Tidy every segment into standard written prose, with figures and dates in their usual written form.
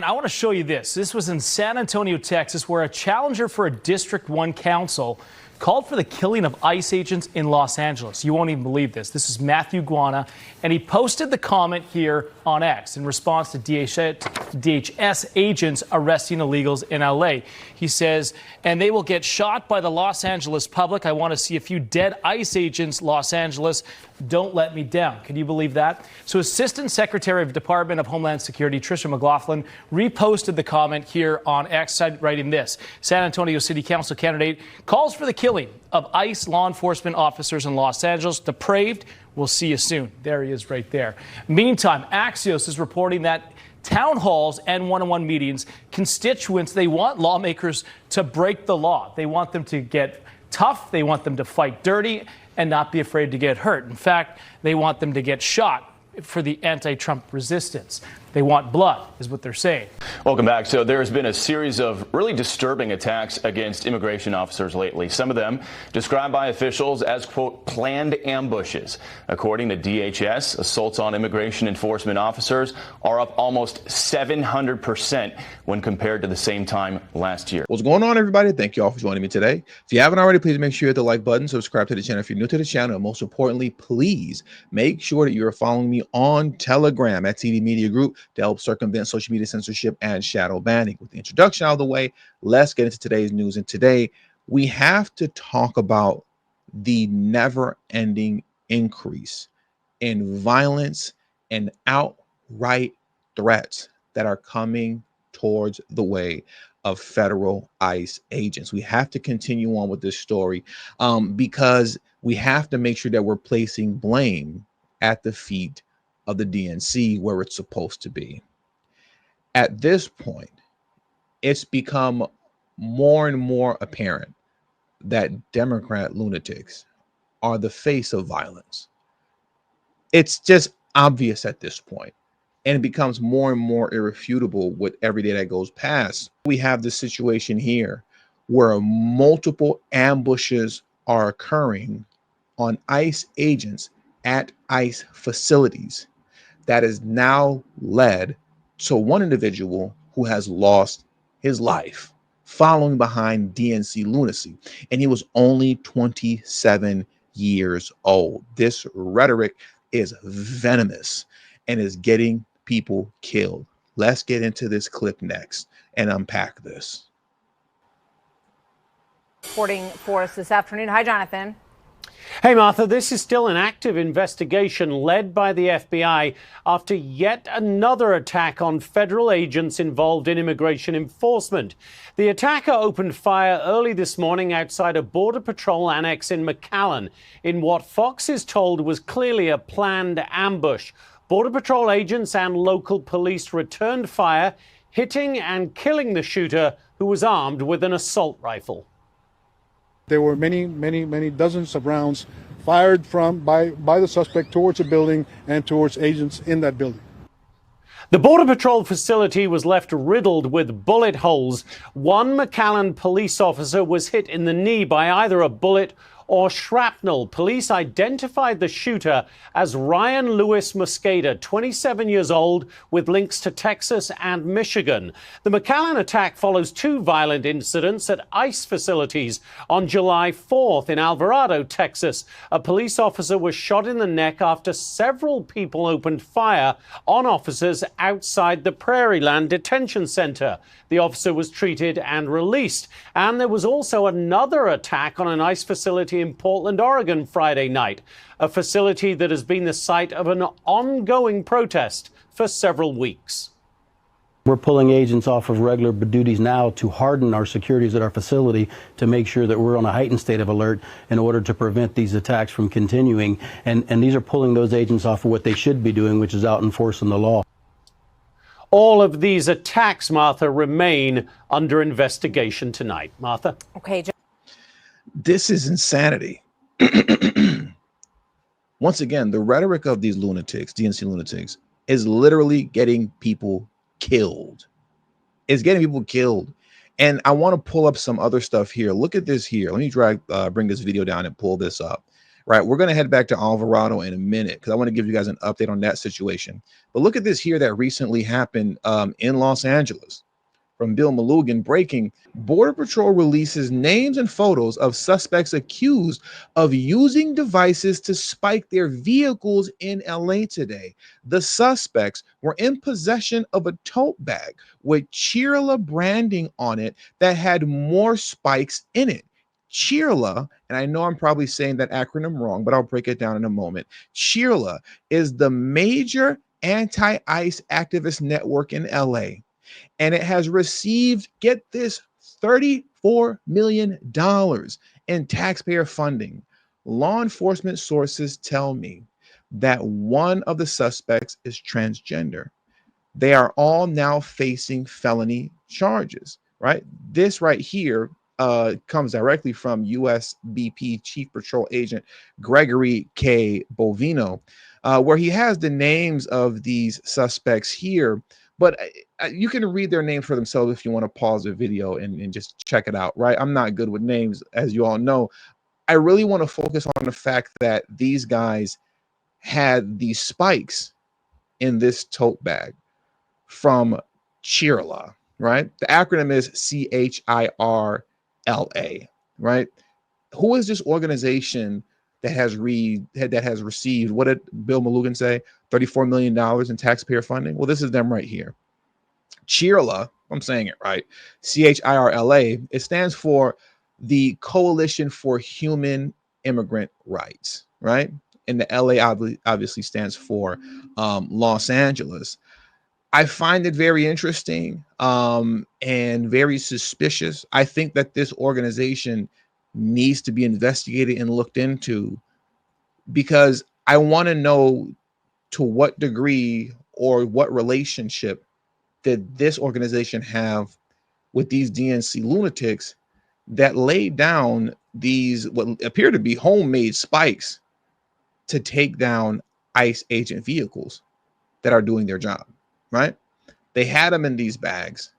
And I want to show you this. This was in San Antonio, Texas, where a challenger for a District 1 council called for the killing of ICE agents in Los Angeles. You won't even believe this. This is Matthew Guana, and he posted the comment here on X in response to DHS agents arresting illegals in LA. He says, and they will get shot by the Los Angeles public. I want to see a few dead ICE agents, Los Angeles. Don't let me down. Can you believe that? So Assistant Secretary of Department of Homeland Security, Tricia McLaughlin, reposted the comment here on X, writing this. San Antonio City Council candidate calls for the killing of ICE law enforcement officers in Los Angeles. Depraved. We'll see you soon. There he is right there. Meantime, Axios is reporting that town halls and one-on-one meetings, constituents, they want lawmakers to break the law. They want them to get tough. They want them to fight dirty and not be afraid to get hurt. In fact, they want them to get shot for the anti-Trump resistance. They want blood, is what they're saying. Welcome back. So there has been a series of really disturbing attacks against immigration officers lately. Some of them described by officials as, quote, planned ambushes. According to DHS, assaults on immigration enforcement officers are up almost 700% when compared to the same time last year. What's going on, everybody? Thank you all for joining me today. If you haven't already, please make sure you hit the like button, subscribe to the channel if you're new to the channel, and most importantly, please make sure that you're following me on Telegram at TD Media Group to help circumvent social media censorship and shadow banning. With the introduction out of the way, let's get into today's news. And today, we have to talk about the never-ending increase in violence and outright threats that are coming towards the way of federal ICE agents. We have to continue on with this story because we have to make sure that we're placing blame at the feet of the DNC where it's supposed to be. At this point, it's become more and more apparent that Democrat lunatics are the face of violence. It's just obvious at this point, and it becomes more and more irrefutable with every day that goes past. We have this situation here where multiple ambushes are occurring on ICE agents at ICE facilities. That has now led to one individual who has lost his life following behind DNC lunacy, and he was only 27 years old. This rhetoric is venomous and is getting people killed. Let's get into this clip next and unpack this. Reporting for us this afternoon. Hi, Jonathan. Hey, Martha, this is still an active investigation led by the FBI after yet another attack on federal agents involved in immigration enforcement. The attacker opened fire early this morning outside a Border Patrol annex in McAllen in what Fox is told was clearly a planned ambush. Border Patrol agents and local police returned fire, hitting and killing the shooter, who was armed with an assault rifle. There were many dozens of rounds fired by the suspect towards the building and towards agents in that building. The Border Patrol facility was left riddled with bullet holes. One McAllen police officer was hit in the knee by either a bullet or shrapnel. Police identified the shooter as Ryan Louis Mosqueda, 27 years old, with links to Texas and Michigan. The McAllen attack follows two violent incidents at ICE facilities. On July 4th in Alvarado, Texas, a police officer was shot in the neck after several people opened fire on officers outside the Prairieland Detention Center. The officer was treated and released. And there was also another attack on an ICE facility in Portland, Oregon, Friday night, a facility that has been the site of an ongoing protest for several weeks. We're pulling agents off of regular duties now to harden our securities at our facility to make sure that we're on a heightened state of alert in order to prevent these attacks from continuing. And these are pulling those agents off of what they should be doing, which is out enforcing the law. All of these attacks, Martha, remain under investigation tonight. Martha? Okay. This is insanity. Once again, the rhetoric of these lunatics, DNC lunatics, is literally getting people killed. It's getting people killed. And I want to pull up some other stuff here. Look at this here. Let me bring this video down and pull this up. right? We're going to head back to Alvarado in a minute because I want to give you guys an update on that situation. But look at this here that recently happened in Los Angeles. From Bill Malugan, breaking: Border Patrol releases names and photos of suspects accused of using devices to spike their vehicles in LA today. The suspects were in possession of a tote bag with Cheerla branding on it that had more spikes in it. Cheerla, and I know I'm probably saying that acronym wrong, but I'll break it down in a moment. Cheerla is the major anti-ICE activist network in LA, and it has received, get this, $34 million in taxpayer funding. Law enforcement sources tell me that one of the suspects is transgender. They are all now facing felony charges, right? This right here comes directly from USBP Chief Patrol Agent Gregory K. Bovino, where he has the names of these suspects here. But you can read their names for themselves if you want to pause the video and just check it out, right? I'm not good with names, as you all know. I really want to focus on the fact that these guys had these spikes in this tote bag from Cheerla, right? The acronym is CHIRLA, right? Who is this organization that has received, what did Bill Malugan say, $34 million in taxpayer funding? Well, this is them right here. Cheerla, I'm saying it right, CHIRLA, it stands for the Coalition for Human Immigrant Rights, right? And the LA obviously stands for Los Angeles. I find it very interesting and very suspicious. I think that this organization needs to be investigated and looked into, because I want to know to what degree or what relationship did this organization have with these DNC lunatics that laid down these what appear to be homemade spikes to take down ICE agent vehicles that are doing their job, right? They had them in these bags.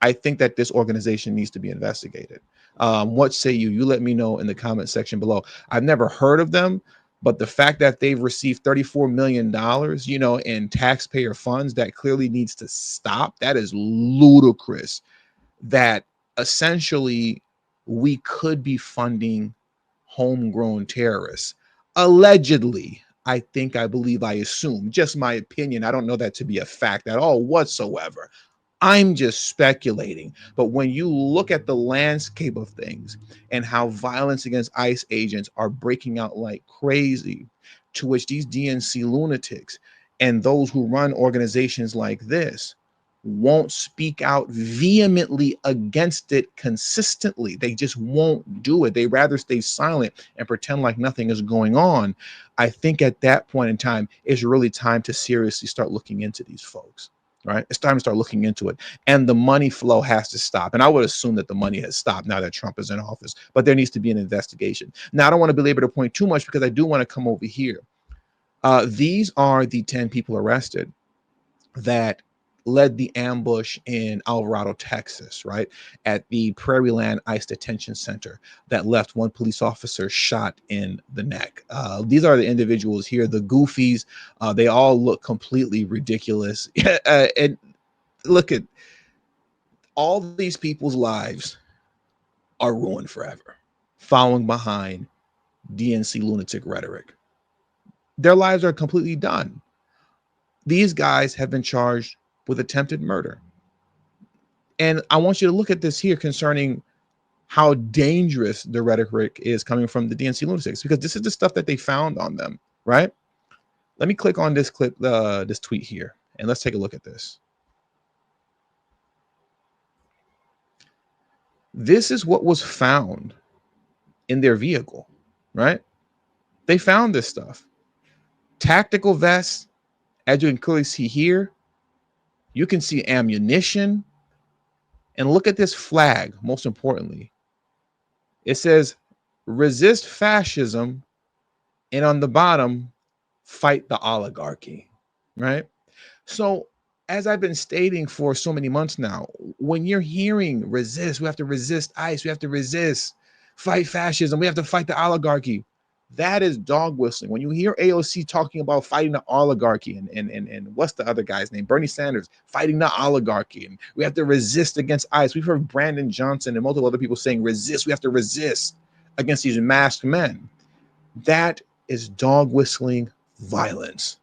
I think that this organization needs to be investigated. What say you? You let me know in the comment section below. I've never heard of them, but the fact that they've received $34 million, in taxpayer funds, that clearly needs to stop. That is ludicrous. That essentially we could be funding homegrown terrorists. Allegedly, I assume, just my opinion. I don't know that to be a fact at all whatsoever. I'm just speculating. But when you look at the landscape of things and how violence against ICE agents are breaking out like crazy, to which these DNC lunatics and those who run organizations like this won't speak out vehemently against it consistently. They just won't do it. They rather stay silent and pretend like nothing is going on. I think at that point in time, it's really time to seriously start looking into these folks. Right? It's time to start looking into it. And the money flow has to stop. And I would assume that the money has stopped now that Trump is in office, but there needs to be an investigation. Now, I don't want to belabor the point too much because I do want to come over here. These are the 10 people arrested that led the ambush in Alvarado, Texas, right? At the Prairieland ICE Detention Center that left one police officer shot in the neck. These are the individuals here, the goofies. They all look completely ridiculous. And look at all these people's lives are ruined forever, following behind DNC lunatic rhetoric. Their lives are completely done. These guys have been charged with attempted murder. And I want you to look at this here concerning how dangerous the rhetoric is coming from the DNC lunatics, because this is the stuff that they found on them, right? Let me click on this clip, this tweet here, and let's take a look at this. This is what was found in their vehicle, right? They found this stuff. Tactical vests, as you can clearly see here. You can see ammunition. And look at this flag, most importantly. It says, resist fascism. And on the bottom, fight the oligarchy, right? So as I've been stating for so many months now, when you're hearing resist, we have to resist ICE, we have to resist, fight fascism, we have to fight the oligarchy. That is dog whistling. When you hear AOC talking about fighting the oligarchy and what's the other guy's name? Bernie Sanders fighting the oligarchy, and we have to resist against ICE. We've heard Brandon Johnson and multiple other people saying resist. We have to resist against these masked men. That is dog whistling violence.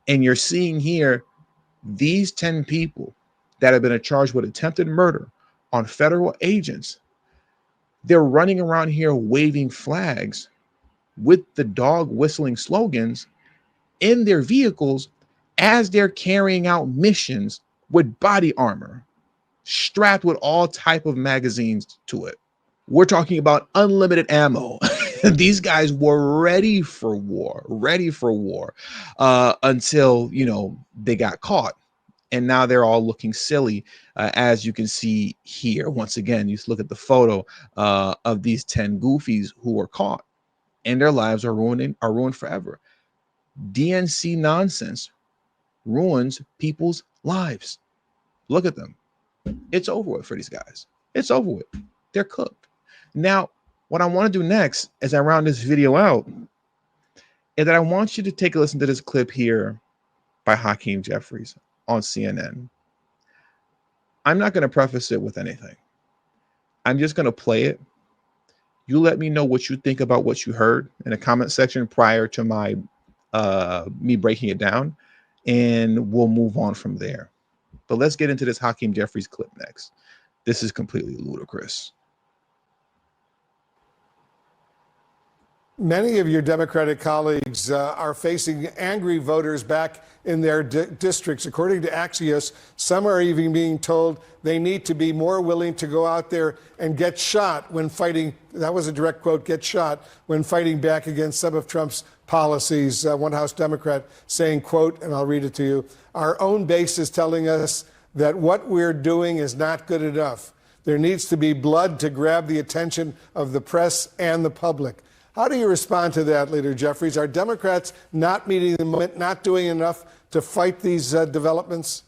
And you're seeing here these 10 people that have been charged with attempted murder on federal agents. They're running around here waving flags with the dog whistling slogans in their vehicles as they're carrying out missions with body armor strapped with all type of magazines to it. We're talking about unlimited ammo. These guys were ready for war until, they got caught. And now they're all looking silly, as you can see here. Once again, you look at the photo of these 10 goofies who were caught, and their lives are ruined forever. DNC nonsense ruins people's lives. Look at them. It's over with for these guys. It's over with. They're cooked. Now, what I want to do next as I round this video out is that I want you to take a listen to this clip here by Hakeem Jeffries on CNN. I'm not going to preface it with anything. I'm just going to play it. You let me know what you think about what you heard in the comment section prior to my me breaking it down, and we'll move on from there. But let's get into this Hakeem Jeffries clip next. This is completely ludicrous. Many of your Democratic colleagues are facing angry voters back in their districts. According to Axios, some are even being told they need to be more willing to go out there and get shot when fighting. That was a direct quote, get shot when fighting back against some of Trump's policies. One House Democrat saying, quote, and I'll read it to you, our own base is telling us that what we're doing is not good enough. There needs to be blood to grab the attention of the press and the public. How do you respond to that, Leader Jeffries? Are Democrats not meeting the moment, not doing enough to fight these developments?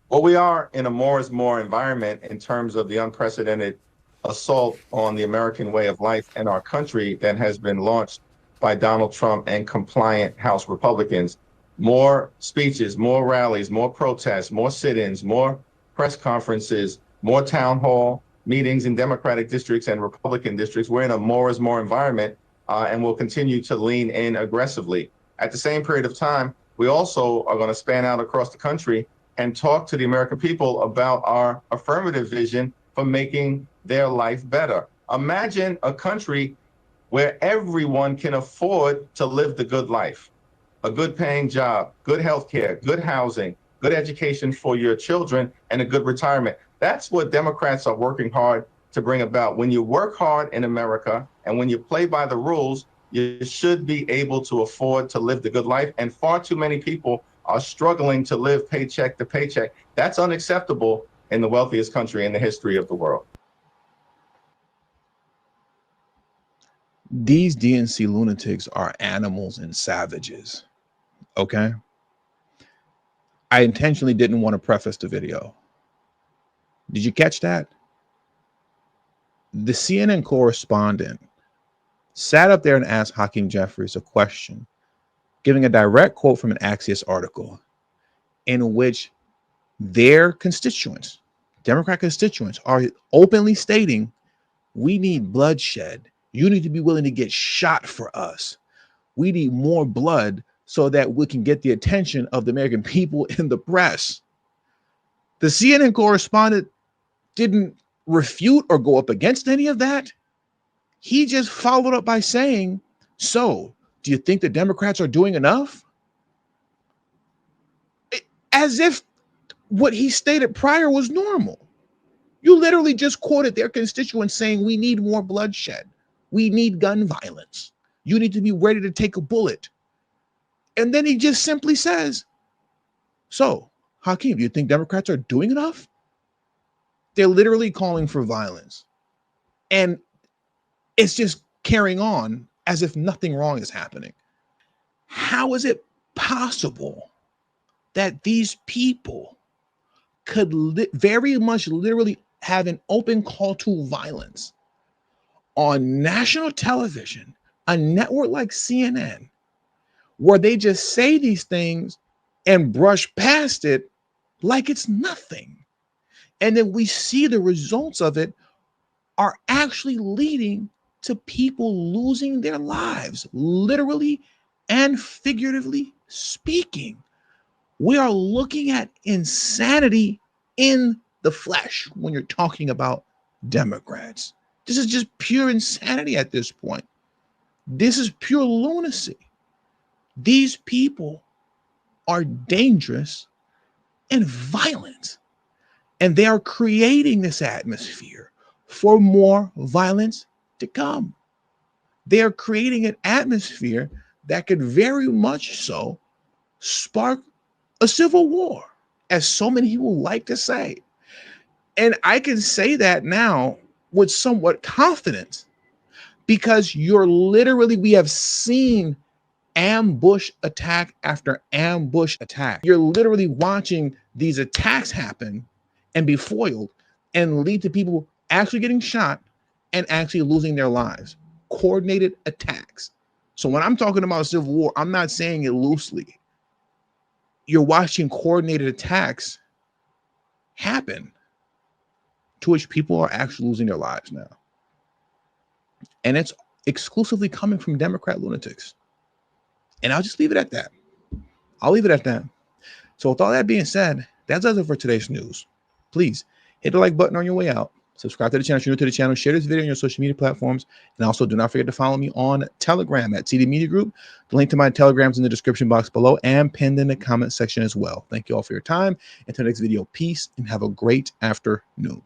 Well, we are in a more is more environment in terms of the unprecedented assault on the American way of life and our country that has been launched by Donald Trump and compliant House Republicans. More speeches, more rallies, more protests, more sit-ins, more press conferences, more town hall meetings in Democratic districts and Republican districts. We're in a more is more environment, and we'll continue to lean in aggressively. At the same period of time, we also are going to span out across the country and talk to the American people about our affirmative vision for making their life better. Imagine a country where everyone can afford to live the good life, a good paying job, good health care, good housing, good education for your children, and a good retirement. That's what Democrats are working hard to bring about. When you work hard in America and when you play by the rules, you should be able to afford to live the good life. And far too many people are struggling to live paycheck to paycheck. That's unacceptable in the wealthiest country in the history of the world. These DNC lunatics are animals and savages. Okay? I intentionally didn't want to preface the video. Did you catch that? The CNN correspondent sat up there and asked Hakeem Jeffries a question, giving a direct quote from an Axios article in which their constituents, Democrat constituents, are openly stating, we need bloodshed. You need to be willing to get shot for us. We need more blood so that we can get the attention of the American people in the press. The CNN correspondent didn't refute or go up against any of that. He just followed up by saying, so do you think the Democrats are doing enough? As if what he stated prior was normal. You literally just quoted their constituents saying we need more bloodshed. We need gun violence. You need to be ready to take a bullet. And then he just simply says, so, Hakeem, do you think Democrats are doing enough? They're literally calling for violence. And it's just carrying on as if nothing wrong is happening. How is it possible that these people could very much literally have an open call to violence on national television a network like CNN, where they just say these things and brush past it like it's nothing. And then we see the results of it are actually leading to people losing their lives, literally and figuratively speaking. We are looking at insanity in the flesh when you're talking about Democrats. This is just pure insanity at this point. This is pure lunacy. These people are dangerous and violent, and they are creating this atmosphere for more violence to come. They are creating an atmosphere that could very much so spark a civil war, as so many people like to say. And I can say that now with somewhat confidence, because we have seen ambush attack after ambush attack. You're literally watching these attacks happen and be foiled and lead to people actually getting shot and actually losing their lives. Coordinated attacks. So when I'm talking about civil war, I'm not saying it loosely. You're watching coordinated attacks happen to which people are actually losing their lives now. And it's exclusively coming from Democrat lunatics. And I'll just leave it at that. I'll leave it at that. So with all that being said, that does it for today's news. Please hit the like button on your way out. Subscribe to the channel if you're new to the channel. Share this video on your social media platforms. And also do not forget to follow me on Telegram at TD Media Group. The link to my Telegram is in the description box below and pinned in the comment section as well. Thank you all for your time. Until the next video, peace and have a great afternoon.